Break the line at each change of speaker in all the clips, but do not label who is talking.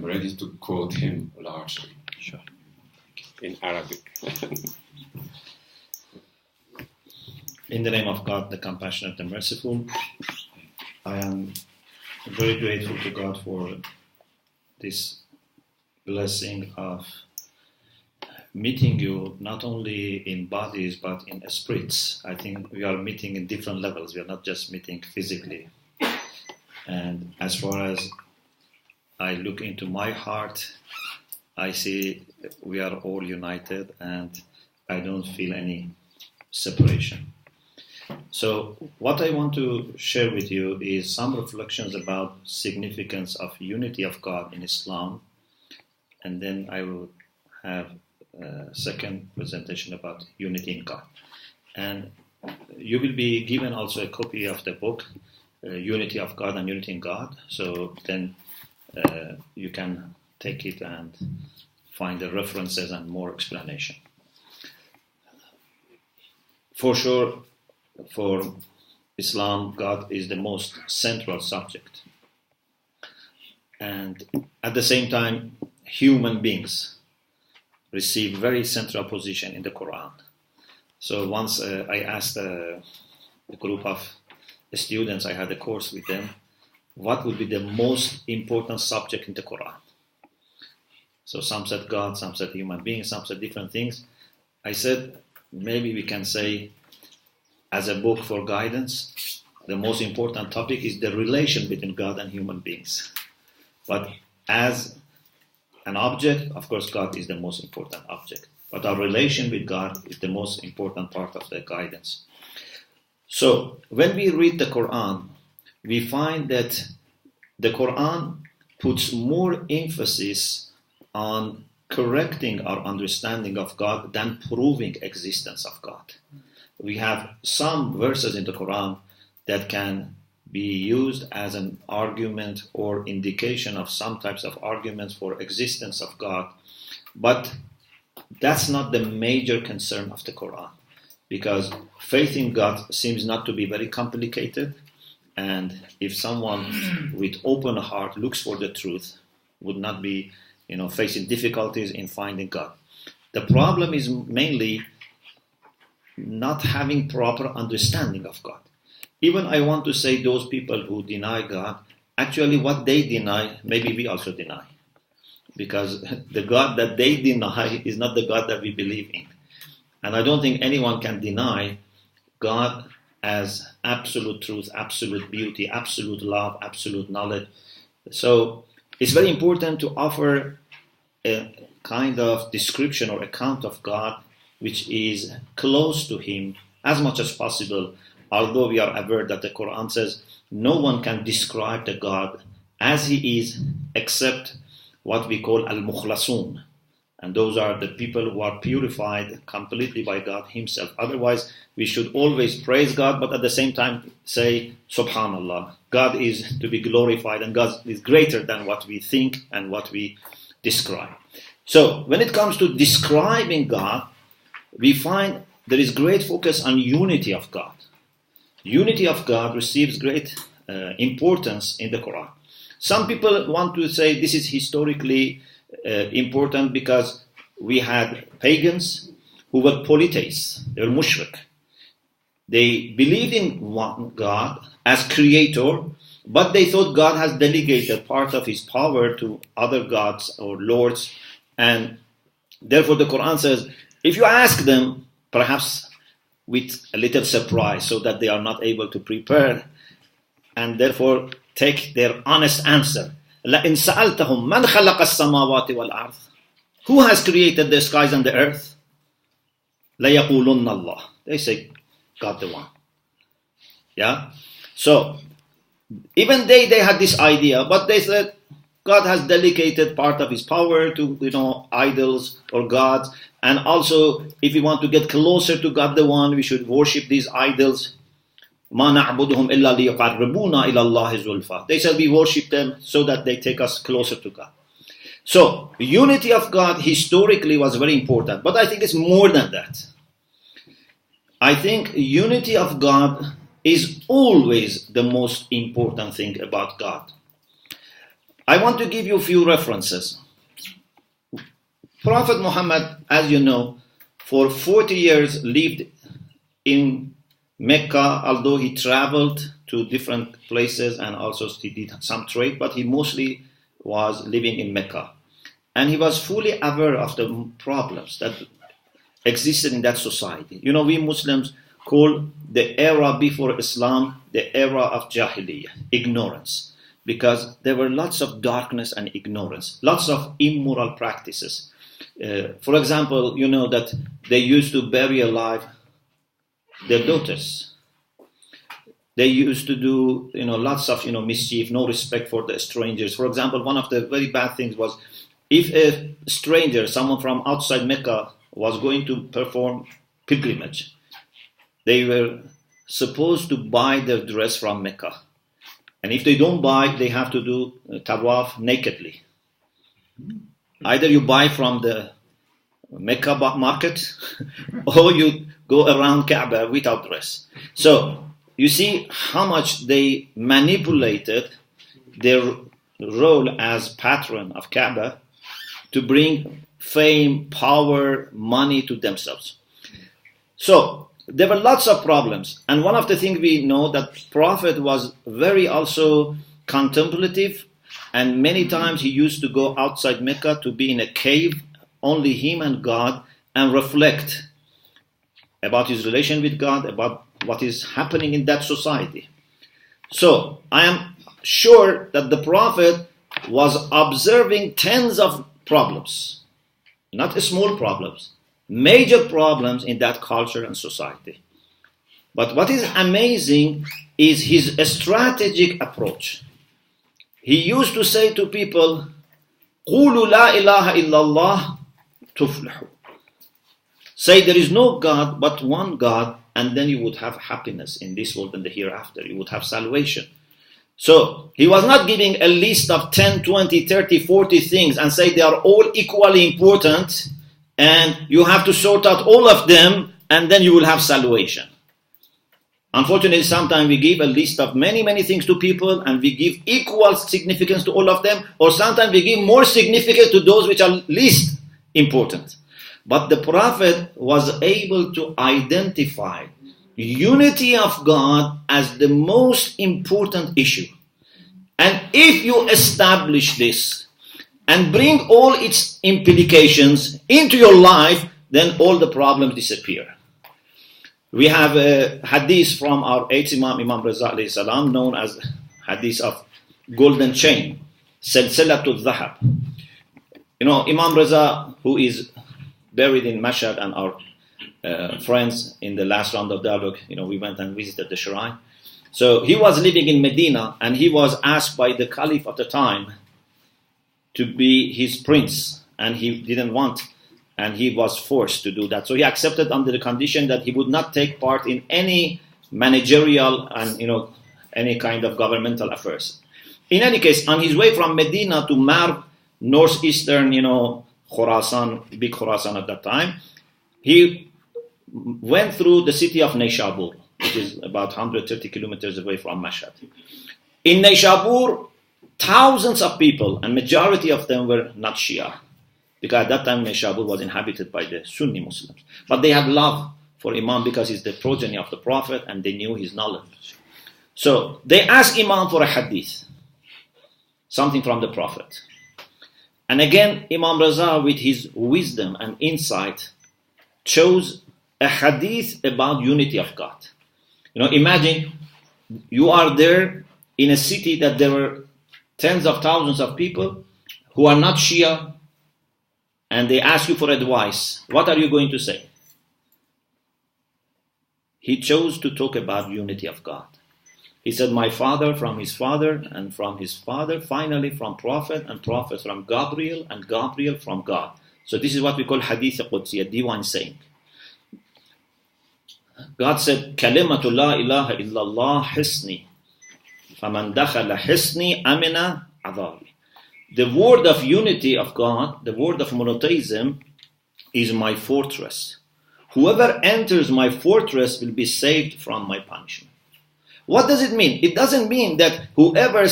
I'm ready to quote him largely.
Sure. In Arabic.
In the name of God, the compassionate and merciful, I am very grateful to God for this blessing of meeting you not only in bodies but in spirits. I think we are meeting in different levels. We are not just meeting physically. And as far as I look into my heart, I see we are all united and I don't feel any separation. So what I want to share with you is some reflections about significance of unity of God in Islam, and then I will have a second presentation about unity in God. And you will be given also a copy of the book, Unity of God and Unity in God, so then you can take it and find the references and more explanation. For sure, for Islam, God is the most central subject. And at the same time, human beings receive very central position in the Quran. So once I asked a group of students, I had a course with them, what would be the most important subject in the Quran? So some said God, some said human beings, some said different things. I said, maybe we can say, as a book for guidance, the most important topic is the relation between God and human beings. But as an object, of course, God is the most important object. But our relation with God is the most important part of the guidance. So when we read the Quran, we find that the Quran puts more emphasis on correcting our understanding of God than proving existence of God. We have some verses in the Quran that can be used as an argument or indication of some types of arguments for existence of God, but that's not the major concern of the Quran, because faith in God seems not to be very complicated, and if someone with open heart looks for the truth, would not be, facing difficulties in finding God. The problem is mainly not having proper understanding of God. Even I want to say those people who deny God, actually what they deny, maybe we also deny. Because the God that they deny is not the God that we believe in. And I don't think anyone can deny God as absolute truth, absolute beauty, absolute love, absolute knowledge. So it's very important to offer a kind of description or account of God which is close to Him as much as possible, although we are aware that the Quran says no one can describe the God as He is except what we call al-mukhlasun. And those are the people who are purified completely by God Himself. Otherwise, we should always praise God, but at the same time say, Subhanallah, God is to be glorified and God is greater than what we think and what we describe. So, when it comes to describing God, we find there is great focus on unity of God. Unity of God receives great importance in the Quran. Some people want to say this is historically important because we had pagans who were polytheists, they were mushrik. They believed in one God as creator, but they thought God has delegated part of His power to other gods or lords, and therefore the Quran says, if you ask them, perhaps with a little surprise so that they are not able to prepare, and therefore take their honest answer. لَإِنْ سَأَلْتَهُمْ مَنْ خَلَقَ السَّمَاوَاتِ وَالْأَرْضِ? Who has created the skies and the earth? لَيَقُولُنَّ اللَّهِ. They say, God the one. Yeah? So, even they had this idea, but they said, God has delegated part of His power to, idols or gods. And also, if we want to get closer to God the one, we should worship these idols. مَا نَعْبُدُهُمْ إِلَّا لِيُقَرِّبُونَا إِلَى اللَّهِ زُلْفَى. They said we worship them so that they take us closer to God. So, unity of God historically was very important. But I think it's more than that. I think unity of God is always the most important thing about God. I want to give you a few references. Prophet Muhammad, as you know, for 40 years lived in Mecca, although he traveled to different places and also he did some trade, but he mostly was living in Mecca. And he was fully aware of the problems that existed in that society. You know, we Muslims call the era before Islam the era of Jahiliyyah, ignorance, because there were lots of darkness and ignorance, lots of immoral practices. For example, you know that they used to bury alive their daughters. They used to do, lots of, mischief, no respect for the strangers. For example, one of the very bad things was if a stranger, someone from outside Mecca, was going to perform pilgrimage, they were supposed to buy their dress from Mecca. And if they don't buy, they have to do tawaf nakedly. Either you buy from the Mecca market or you go around Kaaba without dress. So you see how much they manipulated their role as patron of Kaaba to bring fame, power, money to themselves. So there were lots of problems. And one of the things we know that Prophet was very also contemplative, and many times he used to go outside Mecca to be in a cave, only him and God, and reflect about his relation with God, about what is happening in that society. So I am sure that the Prophet was observing tens of problems, not small problems, major problems in that culture and society. But what is amazing is his strategic approach. He used to say to people, قُولُوا لَا إِلَهَ إِلَّا اللَّهِ تُفْلِحُوا. Say there is no God but one God, and then you would have happiness in this world and the hereafter. You would have salvation. So he was not giving a list of 10, 20, 30, 40 things and say they are all equally important and you have to sort out all of them and then you will have salvation. Unfortunately, sometimes we give a list of many, many things to people and we give equal significance to all of them, or sometimes we give more significance to those which are least important. But the Prophet was able to identify unity of God as the most important issue. And if you establish this and bring all its implications into your life, then all the problems disappear. We have a hadith from our 8th Imam, Imam Raza alayhi salam, known as hadith of golden chain, Silsilatul Dhahab. You know, Imam Raza, who is buried in Mashhad, and our friends in the last round of dialogue, we went and visited the shrine. So he was living in Medina, and he was asked by the Caliph at the time to be his prince, and he didn't want, and he was forced to do that. So he accepted under the condition that he would not take part in any managerial and any kind of governmental affairs. In any case, on his way from Medina to Marv, northeastern, Khurasan, big Khurasan at that time, he went through the city of Naishabur, which is about 130 kilometers away from Mashhad. In Naishabur, thousands of people, and majority of them were not Shia, because at that time Naishabur was inhabited by the Sunni Muslims. But they had love for Imam because he's the progeny of the Prophet and they knew his knowledge. So they asked Imam for a hadith, something from the Prophet. And again, Imam Raza, with his wisdom and insight, chose a hadith about unity of God. Imagine you are there in a city that there were tens of thousands of people who are not Shia, and they ask you for advice. What are you going to say? He chose to talk about unity of God. He said, my father from his father, and from his father, finally from Prophet, and Prophet from Gabriel, and Gabriel from God. So this is what we call Hadith Qudsi, a divine saying. God said, Kalimatu la ilaha illallah hisni. Faman dakhala hisni amina adari. The word of unity of God, the word of monotheism, is my fortress. Whoever enters my fortress will be saved from my punishment. What does it mean? It doesn't mean that whoever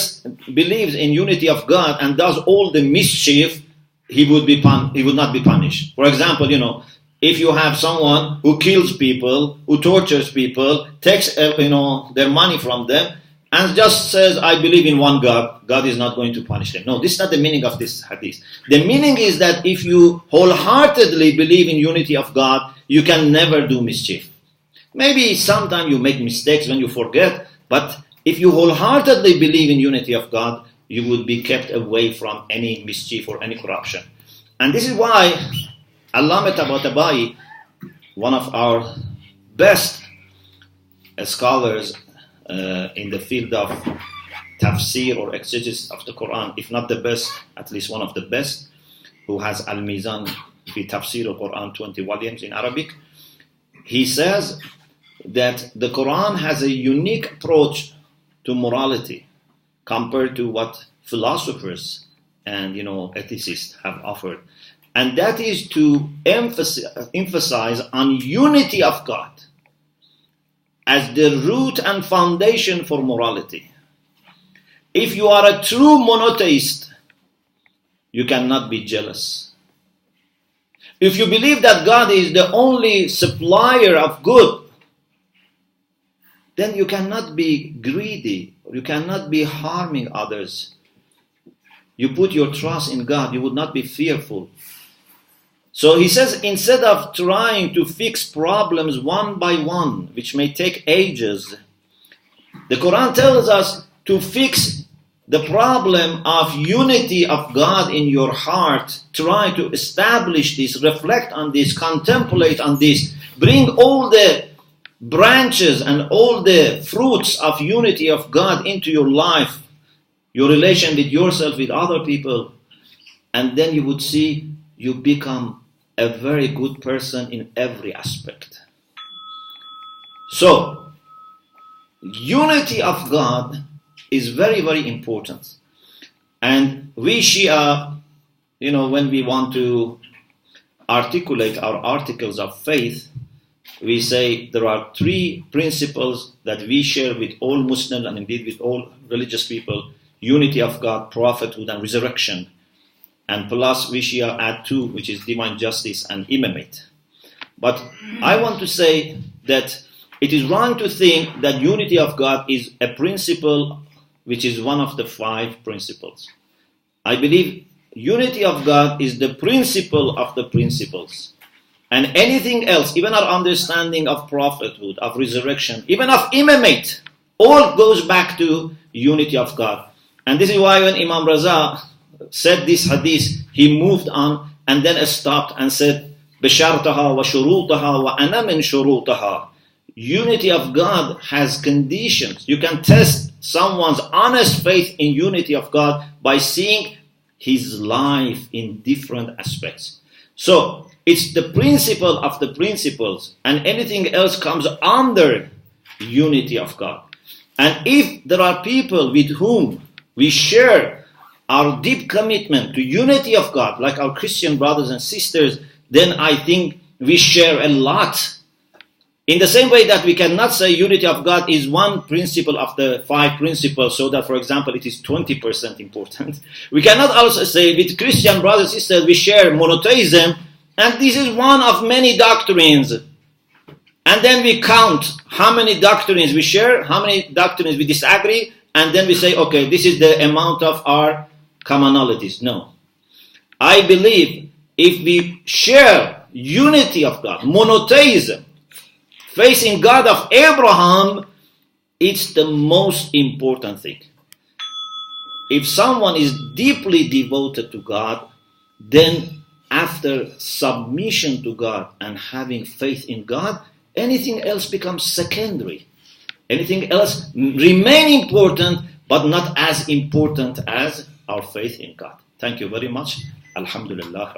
believes in unity of God and does all the mischief, he would not be punished. For example, if you have someone who kills people, who tortures people, takes their money from them, and just says, I believe in one God, God is not going to punish them. No, this is not the meaning of this hadith. The meaning is that if you wholeheartedly believe in unity of God, you can never do mischief. Maybe sometimes you make mistakes when you forget, but if you wholeheartedly believe in unity of God, you would be kept away from any mischief or any corruption. And this is why Allama Tabatabai, one of our best scholars in the field of tafsir or exegesis of the Quran, if not the best, at least one of the best, who has Al-Mizan fi Tafsir al-Quran, 20 volumes in Arabic, he says that the Quran has a unique approach to morality compared to what philosophers and ethicists have offered. And that is to emphasize on unity of God as the root and foundation for morality. If you are a true monotheist, you cannot be jealous. If you believe that God is the only supplier of good, then you cannot be greedy, or you cannot be harming others. You put your trust in God, you would not be fearful. So he says, instead of trying to fix problems one by one, which may take ages, the Quran tells us to fix the problem of unity of God in your heart. Try to establish this, reflect on this, contemplate on this, bring all the branches and all the fruits of unity of God into your life, your relation with yourself, with other people, and then you would see you become a very good person in every aspect. So, unity of God is very, very important. And we Shia, when we want to articulate our articles of faith, we say there are 3 principles that we share with all Muslims and indeed with all religious people: unity of God, prophethood, and resurrection. And plus we Shia add 2, which is divine justice and imamate. But I want to say that it is wrong to think that unity of God is a principle which is one of the 5 principles. I believe unity of God is the principle of the principles. And anything else, even our understanding of prophethood, of resurrection, even of imamate, all goes back to unity of God. And this is why when Imam Raza said this hadith, he moved on and then stopped and said, بِشَرْطَهَا وَشُرُوطَهَا وَأَنَا مِنْ شُرُوطَهَا. Unity of God has conditions. You can test someone's honest faith in unity of God by seeing his life in different aspects. So, it's the principle of the principles, and anything else comes under unity of God. And if there are people with whom we share our deep commitment to unity of God, like our Christian brothers and sisters, then I think we share a lot. In the same way that we cannot say unity of God is one principle of the 5 principles, so that, for example, it is 20% important. We cannot also say with Christian brothers and sisters we share monotheism, and this is one of many doctrines. And then we count how many doctrines we share, how many doctrines we disagree, and then we say, okay, this is the amount of our commonalities. No. I believe if we share unity of God, monotheism, facing God of Abraham, it's the most important thing. If someone is deeply devoted to God, then after submission to God and having faith in God, anything else becomes secondary. Anything else remain important, but not as important as our faith in God. Thank you very much. Alhamdulillah.